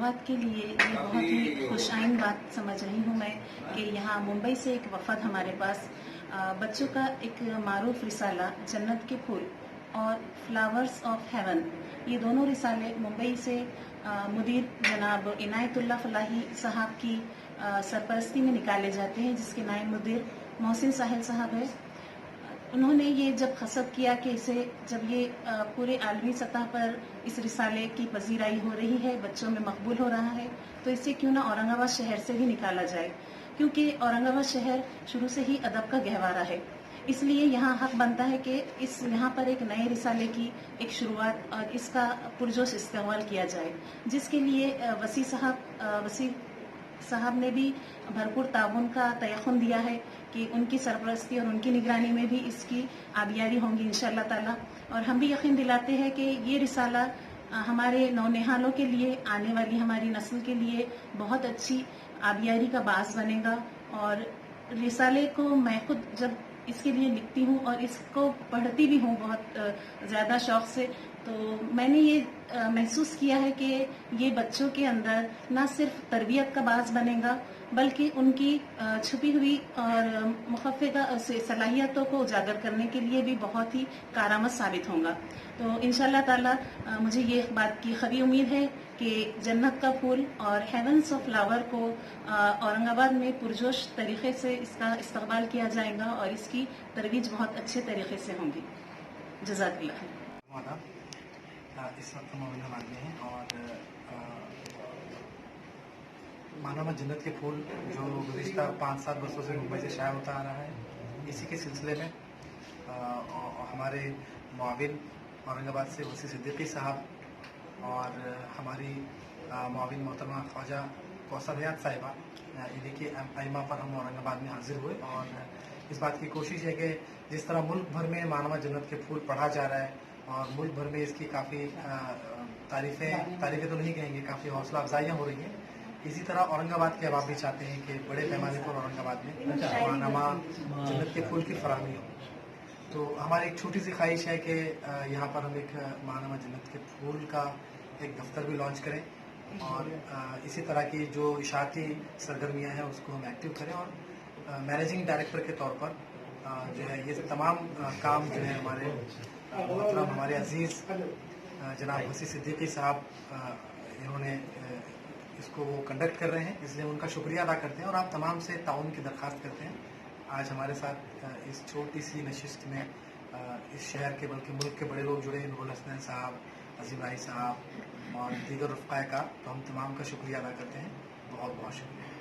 औरंगाबाद के लिए ये बहुत ही खुशाइन बात समझ रही हूँ मैं कि यहाँ मुंबई से एक वफद हमारे पास बच्चों का एक मारूफ रिसाला जन्नत के फूल और फ्लावर्स ऑफ हेवन, ये दोनों रिसाले मुंबई से मुदीर जनाब इनायतुल्लाह फलाही साहब की सरपरस्ती में निकाले जाते हैं, जिसके नायब मुदीर मोहसिन साहिल साहब है। उन्होंने ये जब खसद किया कि इसे जब ये पूरे आलमी सतह पर इस रिसाले की पजीराई हो रही है, बच्चों में मकबूल हो रहा है, तो इसे क्यों ना औरंगाबाद शहर से भी निकाला जाए, क्योंकि औरंगाबाद शहर शुरू से ही अदब का गहवारा है। इसलिए यहाँ हक बनता है कि यहाँ पर एक नए रिसाले की एक शुरुआत और इसका पुरजोश इस्तेमाल किया जाए, जिसके लिए वसी साहब ने भी भरपूर ताउन का तयखुन दिया है कि उनकी सरपरस्ती और उनकी निगरानी में भी इसकी आबियारी होंगी इंशाअल्लाह ताला। और हम भी यकीन दिलाते हैं कि ये रिसाला हमारे नौनिहालों के लिए, आने वाली हमारी नस्ल के लिए बहुत अच्छी आबियारी का बास बनेगा। और रिसाले को मैं खुद जब इसके लिए लिखती हूँ और इसको पढ़ती भी हूँ बहुत ज़्यादा शौक़ से, तो मैंने ये महसूस किया है कि ये बच्चों के अंदर न सिर्फ तरबियत का बास बनेगा, बल्कि उनकी छुपी हुई और मुखफ़्फ़िदा सलाहियतों को उजागर करने के लिए भी बहुत ही कारआमद साबित होगा। तो इंशाअल्लाह ताला मुझे ये बात की खरी उम्मीद है कि जन्नत का फूल और हेवन्स ऑफ फ्लावर को औरंगाबाद में पुरजोश तरीके से इसका इस्तकबाल किया जाएगा और इसकी तरवीज बहुत अच्छे तरीके से होंगी। जज़ाकल्लाह। इस वक्त हम औरंगाबाद में हैं और मानामा जन्नत के फूल जो गुज़िश्ता 5-7 वर्षों से मुंबई से शाया होता आ रहा है, इसी के सिलसिले में हमारे मुआविन औरंगाबाद से वसी सिद्दीकी साहब और हमारी मुआविन मोहतरमा ख्वाजा कौसर हयात साहिबा, इन्हीं के आइमा पर हम औरंगाबाद में हाजिर हुए। और इस बात की कोशिश है कि जिस तरह मुल्क भर में मानामा जन्नत के फूल पढ़ा जा रहा है और मुल्क भर में इसकी काफ़ी तारीफ़ें तो नहीं कहेंगे, काफ़ी हौसला अफजाइयाँ हो रही हैं, इसी तरह औरंगाबाद के अहबाब भी चाहते हैं कि बड़े पैमाने पर औरंगाबाद में मानामा जन्नत के फूल की फराहमी हो। तो हमारी एक छोटी सी ख्वाहिश है कि यहाँ पर हम एक मानामा जन्नत के फूल का एक दफ्तर भी लॉन्च करें और इसी तरह की जो इशाती सरगर्मियाँ हैं उसको हम एक्टिव करें। और मैनेजिंग डायरेक्टर के तौर पर जो है ये तमाम काम जो है हमारे मोहतरम हमारे अजीज़ जनाब वसी सिद्दीकी साहब इन्होंने इसको वो कंडक्ट कर रहे हैं, इसलिए उनका शुक्रिया अदा करते हैं और आप तमाम से ताउन की दरख्वास्त करते हैं। आज हमारे साथ इस छोटी सी नशिस्त में इस शहर के बल्कि मुल्क के बड़े लोग जुड़े हैं, नूरुल हसन साहब, अजीम राही साहब और दीगर रफ़क़ाए का, तो हम तमाम का शुक्रिया अदा करते हैं। बहुत बहुत शुक्रिया।